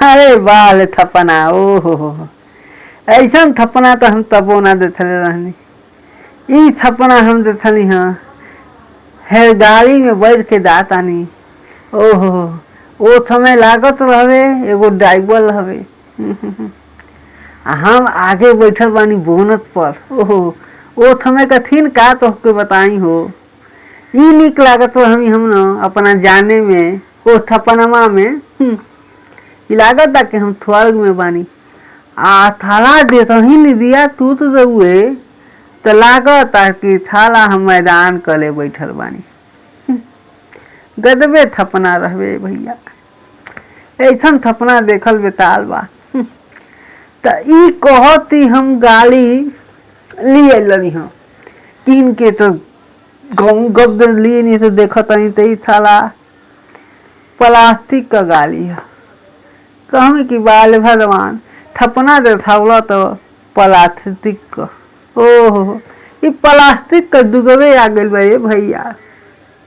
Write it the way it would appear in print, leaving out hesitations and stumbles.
अरे बाल थपना ओहो, ऐसा थपना तो हम तबो ना देखले रहनी। ई थपना हम देखनी हाँ है गाड़ी में बैठ के जातानी। ओहो ओ समय लागत रहे एगो ड्राइवर हवे हम आगे बैठल बानी बोनट पर। ओहो ओ समय कथिन का तो के बताई हो। ई निक लागत हमी हम न अपना जाने में ओ थपनमा में लागत कि हम स्वर्ग में बानी। आ थाला देता ही नहीं दिया तू तो हुए तो लागत कि थाला हम मैदान कले बैठल बानी। गदबे थपना रहबे भैया, ऐसा थपना देखल बेताल बा। तो ई कहती हम गाड़ी लिए लनी हाँ किन के तो गब लिए नहीं तो देखत नहीं तो थाला प्लास्टिक का गाड़ी है। कहूँ कि बाल भगवान थपना देखावला तो प्लास्टिक का। ओहो ये प्लास्टिक का दुगवे आ गए भैया।